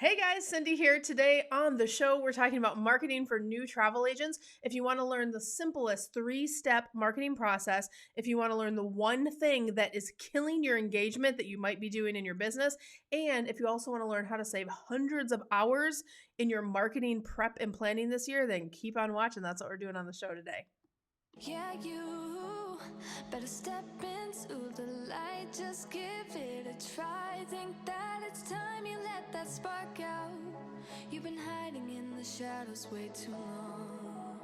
Hey guys, Cindy here. Today on the show, we're talking about marketing for new travel agents. If you want to learn the simplest 3-step marketing process, if you want to learn the one thing that is killing your engagement that you might be doing in your business, and if you also want to learn how to save hundreds of hours in your marketing prep and planning this year, then keep on watching. That's what we're doing on the show today. Yeah, you better step into the light, just give it a try. Think that it's time you let that spark out. You've been hiding in the shadows way too long.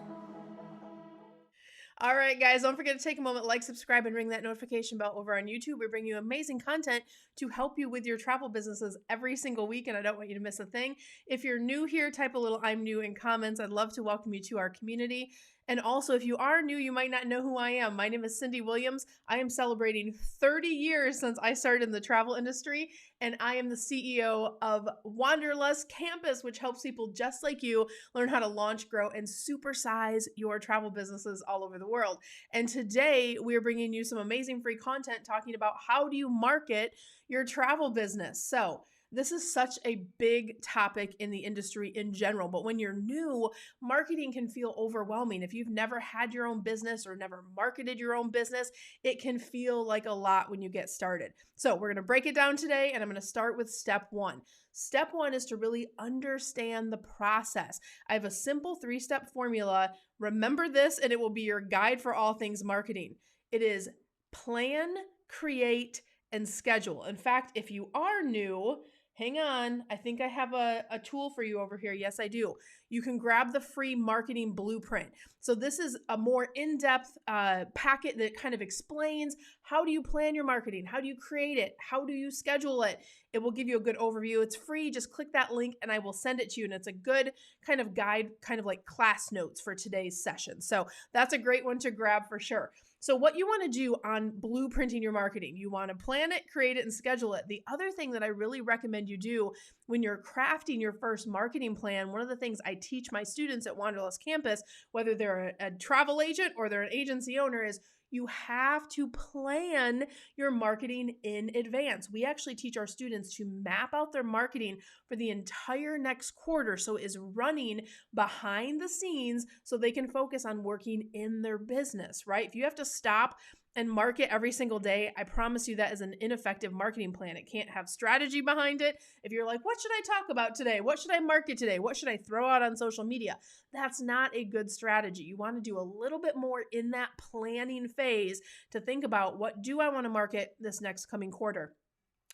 All right, guys, don't forget to take a moment, like, subscribe, and ring that notification bell over on YouTube. We bring you amazing content to help you with your travel businesses every single week, and I don't want you to miss a thing. If you're new here, type a little "I'm new" in comments. I'd love to welcome you to our community. And also, if you are new, you might not know who I am. My name is Cyndi Williams. I am celebrating 30 years since I started in the travel industry, and I am the CEO of Wanderlust Campus, which helps people just like you learn how to launch, grow, and supersize your travel businesses all over the world. And today we are bringing you some amazing free content talking about how do you market your travel business. So this is such a big topic in the industry in general, but when you're new, marketing can feel overwhelming. If you've never had your own business or never marketed your own business, it can feel like a lot when you get started. So we're going to break it down today, and I'm going to start with step one. Step one is to really understand the process. I have a simple 3-step formula. Remember this, and it will be your guide for all things marketing. It is plan, create, and schedule. In fact, if you are new, hang on, I think I have a tool for you over here. Yes, I do. You can grab the free marketing blueprint. So this is a more in-depth packet that kind of explains how do you plan your marketing? How do you create it? How do you schedule it? It will give you a good overview. It's free. Just click that link and I will send it to you. And it's a good kind of guide, kind of like class notes for today's session. So that's a great one to grab for sure. So what you want to do on blueprinting your marketing, you want to plan it, create it, and schedule it. The other thing that I really recommend you do when you're crafting your first marketing plan, one of the things I teach my students at Wanderlust Campus, whether they're a travel agent or they're an agency owner, is you have to plan your marketing in advance. We actually teach our students to map out their marketing for the entire next quarter, so it is running behind the scenes so they can focus on working in their business, right? If you have to stop and market every single day, I promise you that is an ineffective marketing plan. It can't have strategy behind it. If you're like, what should I talk about today? What should I market today? What should I throw out on social media? That's not a good strategy. You want to do a little bit more in that planning phase to think about, what do I want to market this next coming quarter?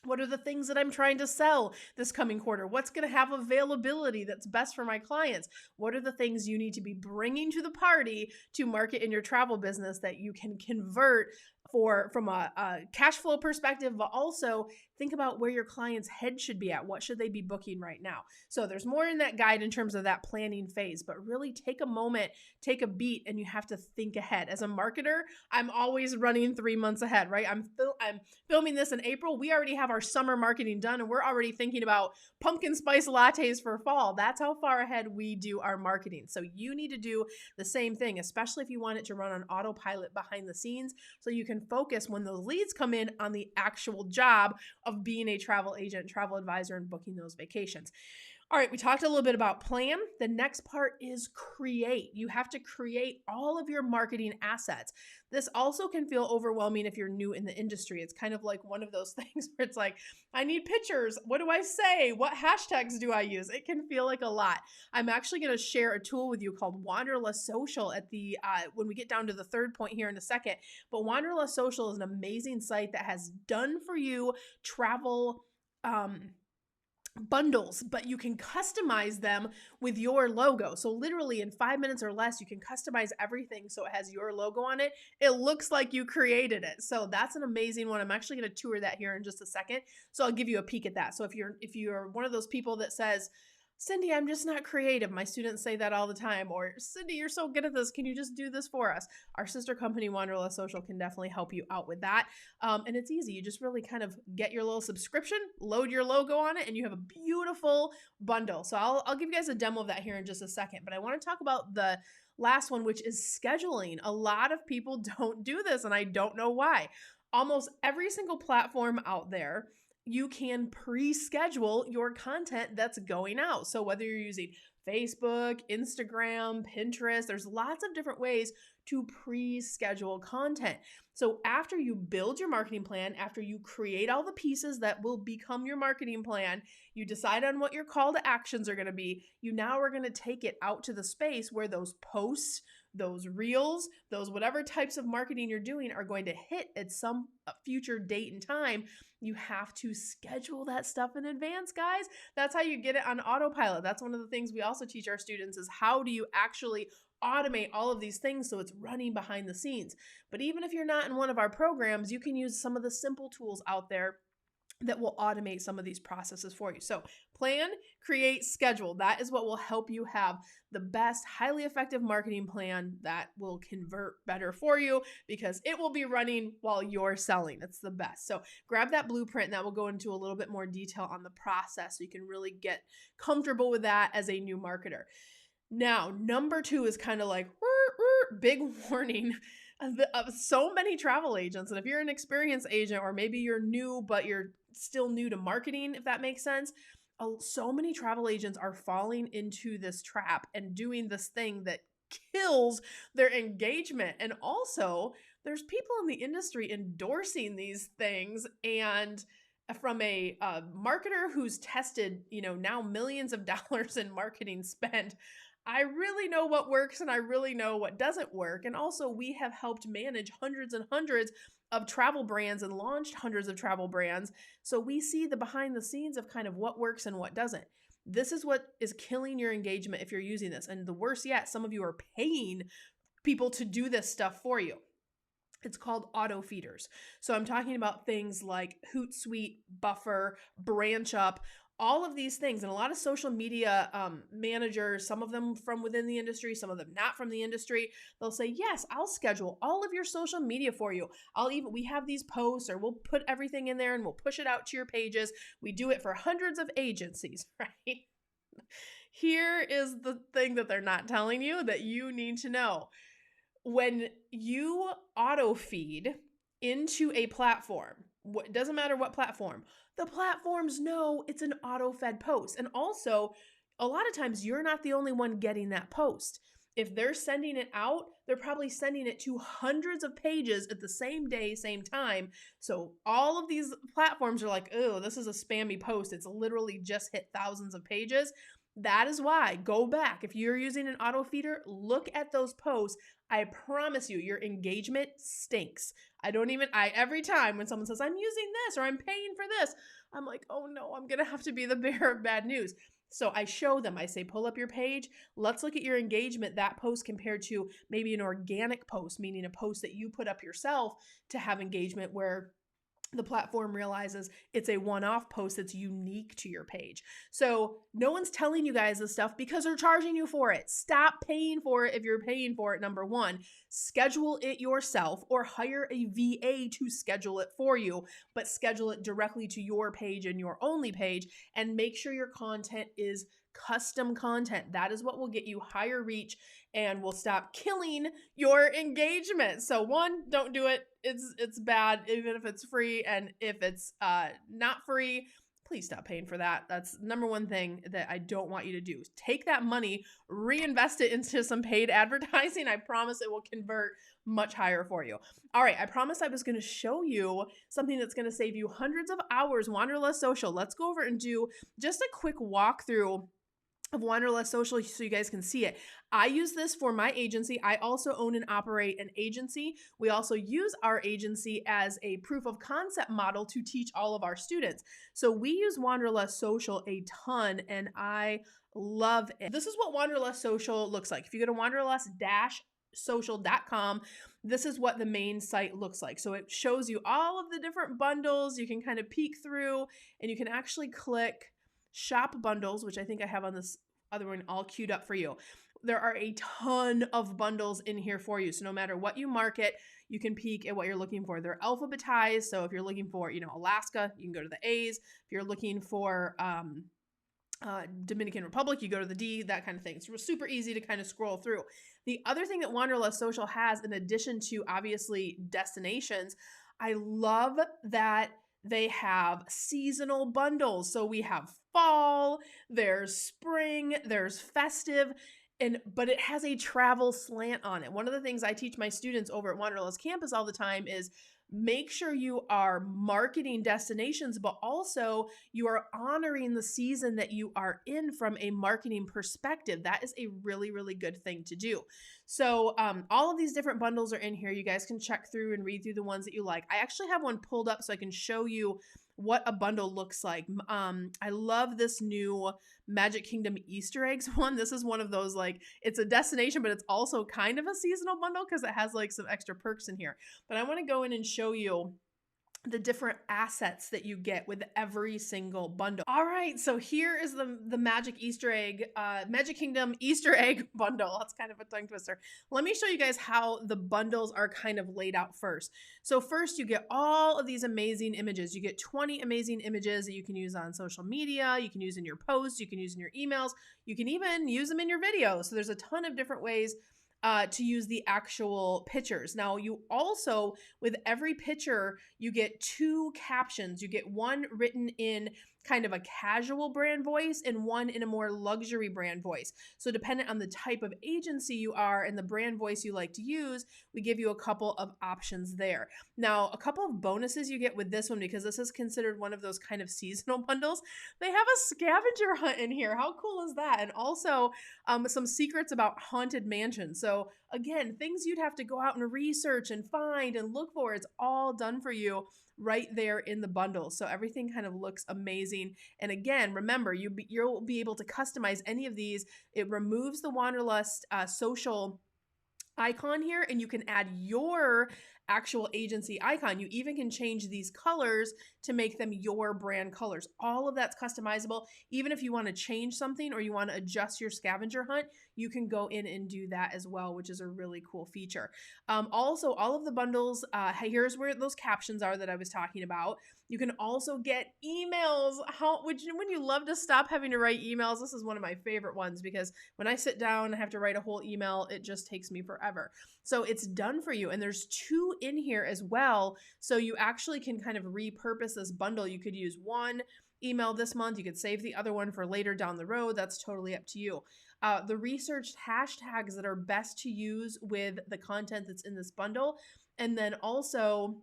What are the things that I'm trying to sell this coming quarter? What's going to have availability that's best for my clients? What are the things you need to be bringing to the party to market in your travel business that you can convert from a cash flow perspective, but also think about where your client's head should be at. What should they be booking right now? So there's more in that guide in terms of that planning phase, but really take a moment, take a beat, and you have to think ahead. As a marketer, I'm always running 3 months ahead, right? I'm filming this in April. We already have our summer marketing done, and we're already thinking about pumpkin spice lattes for fall. That's how far ahead we do our marketing. So you need to do the same thing, especially if you want it to run on autopilot behind the scenes, so you can focus when those leads come in on the actual job of being a travel agent, travel advisor, and booking those vacations. All right, we talked a little bit about plan. The next part is create. You have to create all of your marketing assets. This also can feel overwhelming if you're new in the industry. It's kind of like one of those things where it's like, I need pictures. What do I say? What hashtags do I use? It can feel like a lot. I'm actually going to share a tool with you called Wanderlust Social at the when we get down to the third point here in a second. But Wanderlust Social is an amazing site that has done for you travel bundles, but you can customize them with your logo. So literally in 5 minutes or less, you can customize everything so it has your logo on it. It looks like you created it. So that's an amazing one. I'm actually going to tour that here in just a second. So I'll give you a peek at that. So if you're one of those people that says, Cyndi, I'm just not creative. My students say that all the time. Or, Cyndi, you're so good at this. Can you just do this for us? Our sister company, Wanderlust Social, can definitely help you out with that. And it's easy. You just really kind of get your little subscription, load your logo on it, and you have a beautiful bundle. So I'll give you guys a demo of that here in just a second. But I want to talk about the last one, which is scheduling. A lot of people don't do this, and I don't know why. Almost every single platform out there, you can pre-schedule your content that's going out. So whether you're using Facebook, Instagram, Pinterest, there's lots of different ways to pre-schedule content. So after you build your marketing plan, after you create all the pieces that will become your marketing plan, you decide on what your call to actions are going to be, you now are going to take it out to the space where those posts, those reels, those whatever types of marketing you're doing are going to hit at some future date and time. You have to schedule that stuff in advance, guys. That's how you get it on autopilot. That's one of the things we also teach our students is how do you actually automate all of these things so it's running behind the scenes. But even if you're not in one of our programs, you can use some of the simple tools out there that will automate some of these processes for you. So plan, create, schedule. That is what will help you have the best, highly effective marketing plan that will convert better for you because it will be running while you're selling. It's the best. So grab that blueprint and that will go into a little bit more detail on the process so you can really get comfortable with that as a new marketer. Now, number 2 is kind of like, big warning of so many travel agents. And if you're an experienced agent or maybe you're new, but you're still new to marketing, if that makes sense, so many travel agents are falling into this trap and doing this thing that kills their engagement. And also, there's people in the industry endorsing these things. And from a marketer who's tested, now millions of dollars in marketing spend, I really know what works and I really know what doesn't work. And also we have helped manage hundreds and hundreds of travel brands and launched hundreds of travel brands. So we see the behind the scenes of kind of what works and what doesn't. This is what is killing your engagement if you're using this. And the worst yet, some of you are paying people to do this stuff for you. It's called auto feeders. So I'm talking about things like Hootsuite, Buffer, Branch Up, all of these things. And a lot of social media managers, some of them from within the industry, some of them not from the industry, they'll say, yes, I'll schedule all of your social media for you. We have these posts or we'll put everything in there and we'll push it out to your pages. We do it for hundreds of agencies, right? Here is the thing that they're not telling you that you need to know. When you auto feed into a platform, it doesn't matter what platform, the platforms know it's an auto-fed post. And also, a lot of times you're not the only one getting that post. If they're sending it out, they're probably sending it to hundreds of pages at the same day, same time. So all of these platforms are like, oh, this is a spammy post. It's literally just hit thousands of pages. That is why, go back. If you're using an auto feeder, look at those posts. I promise you, your engagement stinks. Every time when someone says, I'm using this or I'm paying for this, I'm like, oh no, I'm going to have to be the bearer of bad news. So I show them, I say, pull up your page. Let's look at your engagement, that post compared to maybe an organic post, meaning a post that you put up yourself to have engagement where the platform realizes it's a one-off post that's unique to your page. So no one's telling you guys this stuff because they're charging you for it. Stop paying for it if you're paying for it, number one. Schedule it yourself or hire a VA to schedule it for you, but schedule it directly to your page and your only page, and make sure your content is custom content. That is what will get you higher reach and will stop killing your engagement. So one, don't do it. It's bad, even if it's free. And if it's not free, please stop paying for that. That's number one thing that I don't want you to do. Take that money, reinvest it into some paid advertising. I promise it will convert much higher for you. All right, I promised I was going to show you something that's going to save you hundreds of hours. Wanderlust Social. Let's go over and do just a quick walkthrough of Wanderlust Social so you guys can see it. I use this for my agency. I also own and operate an agency. We also use our agency as a proof of concept model to teach all of our students. So we use Wanderlust Social a ton and I love it. This is what Wanderlust Social looks like. If you go to wanderlust-social.com, this is what the main site looks like. So it shows you all of the different bundles. You can kind of peek through and you can actually click shop bundles, which I think I have on this other one all queued up for you. There are a ton of bundles in here for you. So no matter what you market, you can peek at what you're looking for. They're alphabetized. So if you're looking for, Alaska, you can go to the A's. If you're looking for Dominican Republic, you go to the D, that kind of thing. It's super easy to kind of scroll through. The other thing that Wanderlust Social has, in addition to obviously destinations, I love that They have seasonal bundles. So we have fall, there's spring, there's festive, but it has a travel slant on it. One of the things I teach my students over at Wanderlust Campus all the time is make sure you are marketing destinations, but also you are honoring the season that you are in from a marketing perspective. That is a really, really good thing to do. So all of these different bundles are in here. You guys can check through and read through the ones that you like. I actually have one pulled up so I can show you what a bundle looks like. I love this new Magic Kingdom Easter eggs one. This is one of those, like, it's a destination, but it's also kind of a seasonal bundle because it has like some extra perks in here. But I want to go in and show you the different assets that you get with every single bundle. All right, so here is the Magic Easter egg, Magic Kingdom Easter egg bundle. That's kind of a tongue twister. Let me show you guys how the bundles are kind of laid out first. So first you get all of these amazing images. You get 20 amazing images that you can use on social media, you can use in your posts, you can use in your emails, you can even use them in your videos. So there's a ton of different ways to use the actual pictures. Now, you also, with every picture, you get 2 captions. You get one written in kind of a casual brand voice and one in a more luxury brand voice. So dependent on the type of agency you are and the brand voice you like to use, we give you a couple of options there. Now, a couple of bonuses you get with this one, because this is considered one of those kind of seasonal bundles. They have a scavenger hunt in here. How cool is that? And also some secrets about haunted mansions. So again, things you'd have to go out and research and find and look for. It's all done for you right there in the bundle. So everything kind of looks amazing. And again, remember, you'll be able to customize any of these. It removes the Wanderlust Social icon here, and you can add your actual agency icon. You even can change these colors to make them your brand colors. All of that's customizable. Even if you want to change something or you want to adjust your scavenger hunt, you can go in and do that as well, which is a really cool feature. Also, all of the bundles, here's where those captions are that I was talking about. You can also get emails. When you love to stop having to write emails, this is one of my favorite ones, because when I sit down and have to write a whole email, it just takes me forever. So it's done for you. And there's 2 in here as well. So you actually can kind of repurpose this bundle. You could use one email this month. You could save the other one for later down the road. That's totally up to you. The researched hashtags that are best to use with the content that's in this bundle. And then also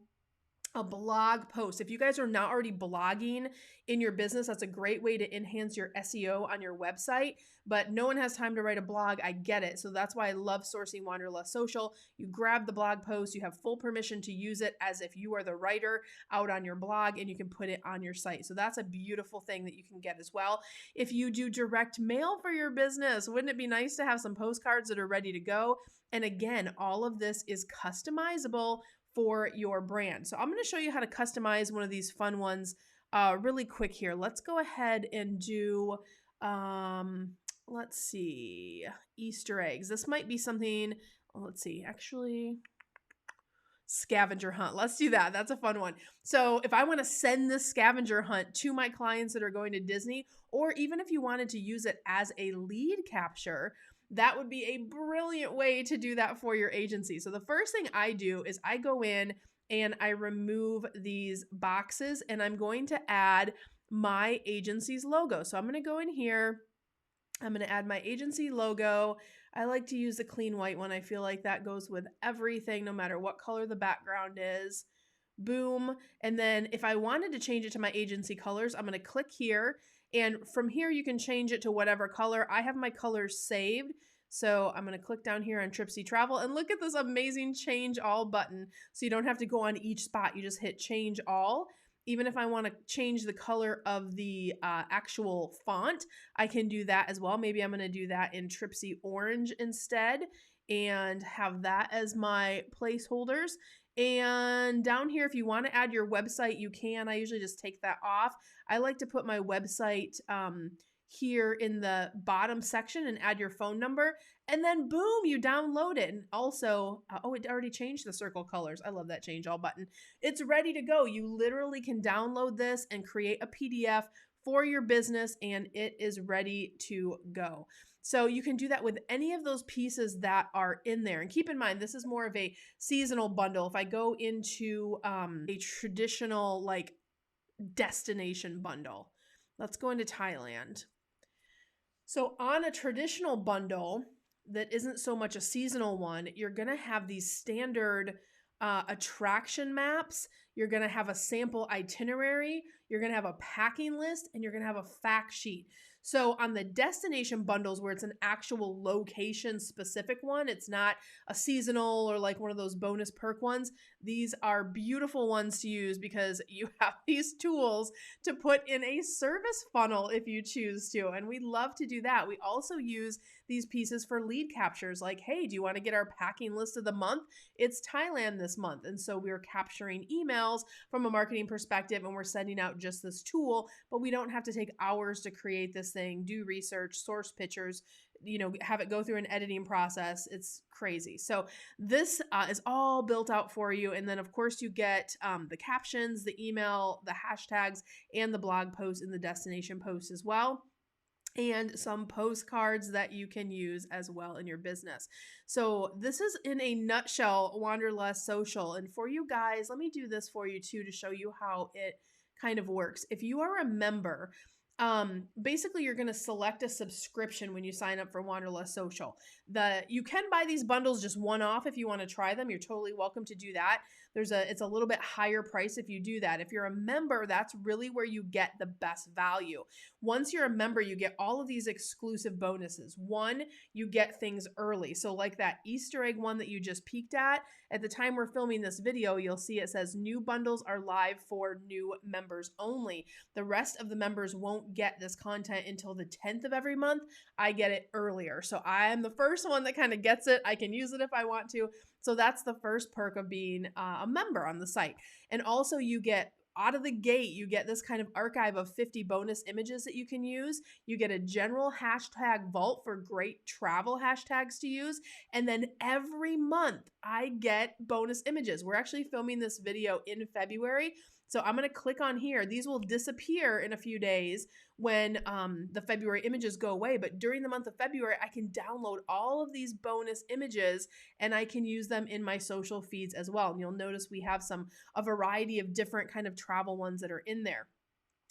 a blog post. If you guys are not already blogging in your business, that's a great way to enhance your SEO on your website, but no one has time to write a blog. I get it. So that's why I love sourcing Wanderlust Social. You grab the blog post, you have full permission to use it as if you are the writer out on your blog, and you can put it on your site. So that's a beautiful thing that you can get as well. If you do direct mail for your business, wouldn't it be nice to have some postcards that are ready to go? And again, all of this is customizable for your brand. So I'm going to show you how to customize one of these fun ones really quick here. Let's go ahead and do, let's see, Easter eggs. This might be something, let's see, actually, scavenger hunt. Let's do that. That's a fun one. So if I want to send this scavenger hunt to my clients that are going to Disney, or even if you wanted to use it as a lead capture, that would be a brilliant way to do that for your agency. So the first thing I do is I go in and I remove these boxes, and I'm going to add my agency's logo. So I'm going to go in here. I'm going to add my agency logo. I like to use the clean white one. I feel like that goes with everything, no matter what color the background is. Boom. And then if I wanted to change it to my agency colors, I'm going to click here. And from here, you can change it to whatever color. I have my colors saved. So I'm going to click down here on Tripsy Travel, and look at this amazing change all button. So you don't have to go on each spot. You just hit change all. Even if I want to change the color of the actual font, I can do that as well. Maybe I'm going to do that in Tripsy Orange instead and have that as my placeholders. And down here, if you want to add your website, you can. I usually just take that off. I like to put my website here in the bottom section and add your phone number. And then boom, you download it. And also, oh, it already changed the circle colors. I love that change all button. It's ready to go. You literally can download this and create a PDF for your business, and it is ready to go. So you can do that with any of those pieces that are in there. And keep in mind, this is more of a seasonal bundle. If I go into a traditional, like, destination bundle. Let's go into Thailand. So on a traditional bundle that isn't so much a seasonal one, you're going to have these standard attraction maps. You're going to have a sample itinerary. You're going to have a packing list, and you're going to have a fact sheet. So on the destination bundles where it's an actual location specific one, it's not a seasonal or like one of those bonus perk ones. These are beautiful ones to use because you have these tools to put in a service funnel if you choose to. And we love to do that. We also use these pieces for lead captures like, hey, do you want to get our packing list of the month? It's Thailand this month. And so we're capturing emails from a marketing perspective and we're sending out just this tool, but we don't have to take hours to create this thing, do research, source pictures, have it go through an editing process. It's crazy. So this is all built out for you. And then of course you get the captions, the email, the hashtags, and the blog post in the destination post as well, and some postcards that you can use as well in your business. So this is in a nutshell, Wanderlust Social. And for you guys, let me do this for you too to show you how it kind of works. If you are a member, basically you're going to select a subscription when you sign up for Wanderlust Social. You can buy these bundles just one off if you want to try them. You're totally welcome to do that. It's a little bit higher price if you do that. If you're a member, that's really where you get the best value. Once you're a member, you get all of these exclusive bonuses. One, you get things early. So like that Easter egg one that you just peeked at the time we're filming this video, you'll see it says new bundles are live for new members only. The rest of the members won't get this content until the 10th of every month. I get it earlier. So I am the first one that kind of gets it. I can use it if I want to. So that's the first perk of being a member on the site. And also you get out of the gate, you get this kind of archive of 50 bonus images that you can use. You get a general hashtag vault for great travel hashtags to use. And then every month I get bonus images. We're actually filming this video in February. So I'm going to click on here. These will disappear in a few days when the February images go away. But during the month of February, I can download all of these bonus images and I can use them in my social feeds as well. And you'll notice we have a variety of different kind of travel ones that are in there.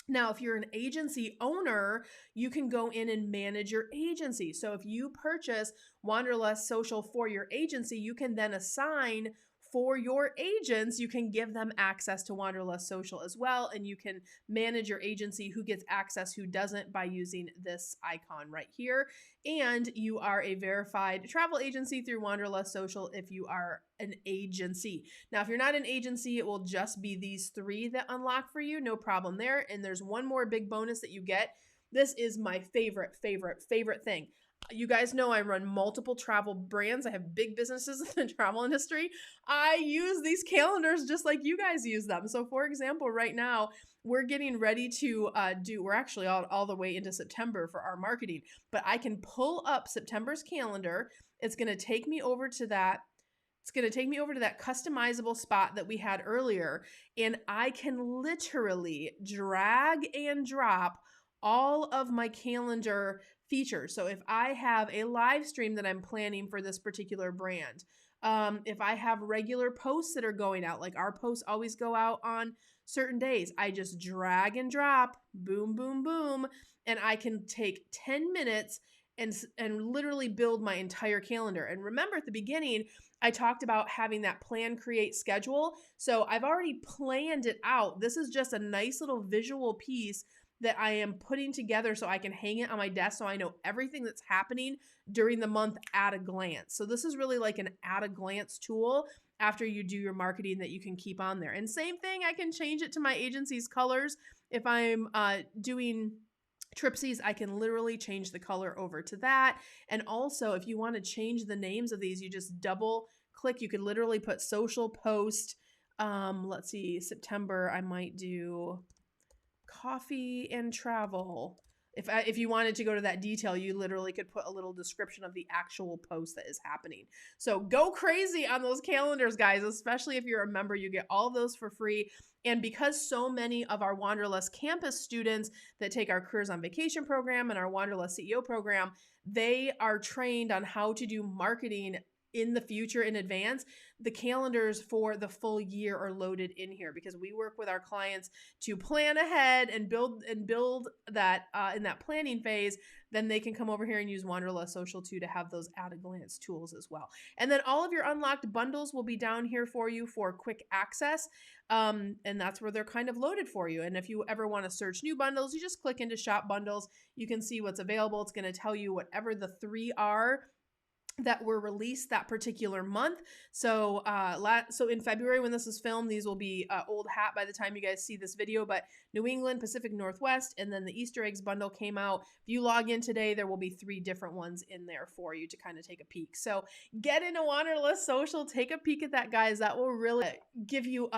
Now, if you're an agency owner, you can go in and manage your agency. So if you purchase Wanderlust Social for your agency, you can then assign for your agents, you can give them access to Wanderlust Social as well, and you can manage your agency who gets access, who doesn't, by using this icon right here. And you are a verified travel agency through Wanderlust Social if you are an agency. Now, if you're not an agency, it will just be these three that unlock for you. No problem there. And there's one more big bonus that you get. This is my favorite thing. You guys know I run multiple travel brands. I have big businesses in the travel industry. I use these calendars just like you guys use them. So for example, right now we're getting ready to we're actually all the way into September for our marketing, but I can pull up September's calendar. It's going to take me over to that. It's going to take me over to that customizable spot that we had earlier. And I can literally drag and drop all of my calendar features. So if I have a live stream that I'm planning for this particular brand, if I have regular posts that are going out, like our posts always go out on certain days, I just drag and drop, boom, boom, boom, and I can take 10 minutes and literally build my entire calendar. And remember at the beginning, I talked about having that plan, create, schedule. So I've already planned it out. This is just a nice little visual piece that I am putting together so I can hang it on my desk so I know everything that's happening during the month at a glance. So this is really like an at a glance tool after you do your marketing that you can keep on there. And same thing, I can change it to my agency's colors. If I'm doing Tripsies, I can literally change the color over to that. And also, if you want to change the names of these, you just double click. You could literally put social post. Let's see, September, I might do coffee and travel. If you wanted to go to that detail, you literally could put a little description of the actual post that is happening. So go crazy on those calendars, guys, especially if you're a member. You get all of those for free. And because so many of our Wanderlust campus students that take our Careers on Vacation program and our Wanderlust CEO program, they are trained on how to do marketing in the future in advance, the calendars for the full year are loaded in here because we work with our clients to plan ahead and build that in that planning phase. Then they can come over here and use Wanderlust Social too to have those at a glance tools as well. And then all of your unlocked bundles will be down here for you for quick access. And that's where they're kind of loaded for you. And if you ever want to search new bundles, you just click into shop bundles. You can see what's available. It's going to tell you whatever the 3 are that were released that particular month. So so in February when this is filmed, these will be old hat by the time you guys see this video, but New England, Pacific Northwest, and then the Easter eggs bundle came out. If you log in today, there will be 3 different ones in there for you to kind of take a peek. So get into Wanderlust Social, take a peek at that, guys. That will really give you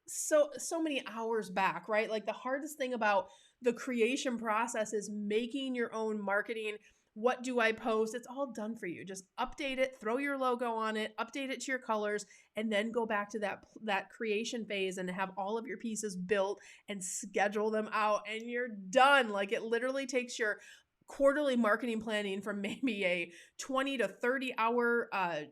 so many hours back, right? Like the hardest thing about the creation process is making your own marketing. What do I post? It's all done for you. Just update it, throw your logo on it, update it to your colors, and then go back to that creation phase and have all of your pieces built and schedule them out, and you're done. Like it literally takes your quarterly marketing planning from maybe a 20 to 30 hour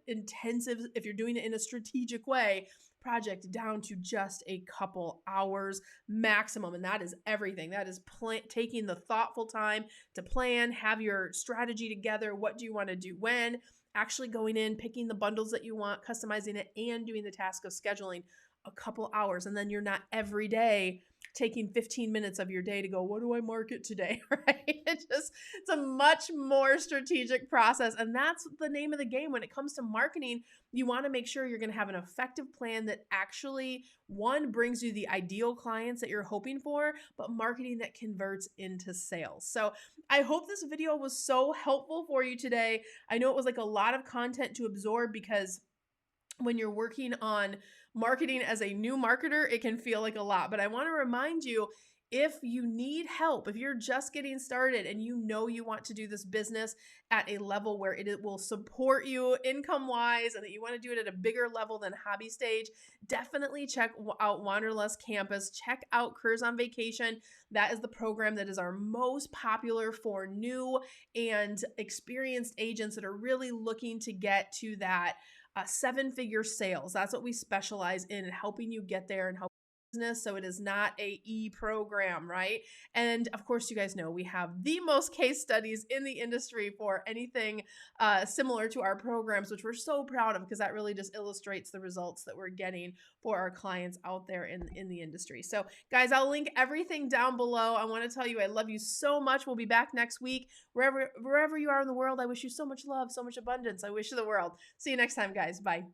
intensive, if you're doing it in a strategic way, project down to just a couple hours maximum. And that is everything. That is taking the thoughtful time to plan, have your strategy together. What do you want to do when? Actually going in, picking the bundles that you want, customizing it, and doing the task of scheduling a couple hours. And then you're not every day taking 15 minutes of your day to go, what do I market today? Right? It's a much more strategic process. And that's the name of the game. When it comes to marketing, you want to make sure you're going to have an effective plan that actually, one, brings you the ideal clients that you're hoping for, but marketing that converts into sales. So I hope this video was so helpful for you today. I know it was like a lot of content to absorb because when you're working on marketing as a new marketer, it can feel like a lot. But I want to remind you, if you need help, if you're just getting started and you know you want to do this business at a level where it will support you income-wise and that you want to do it at a bigger level than hobby stage, definitely check out Wanderlust Campus. Check out Careers on Vacation. That is the program that is our most popular for new and experienced agents that are really looking to get to that 7-figure sales. That's what we specialize in helping you get there and help business. So it is not a program, right? And of course, you guys know we have the most case studies in the industry for anything similar to our programs, which we're so proud of because that really just illustrates the results that we're getting for our clients out there in the industry. So guys, I'll link everything down below. I want to tell you I love you so much. We'll be back next week. Wherever you are in the world, I wish you so much love, so much abundance. I wish you the world. See you next time, guys. Bye.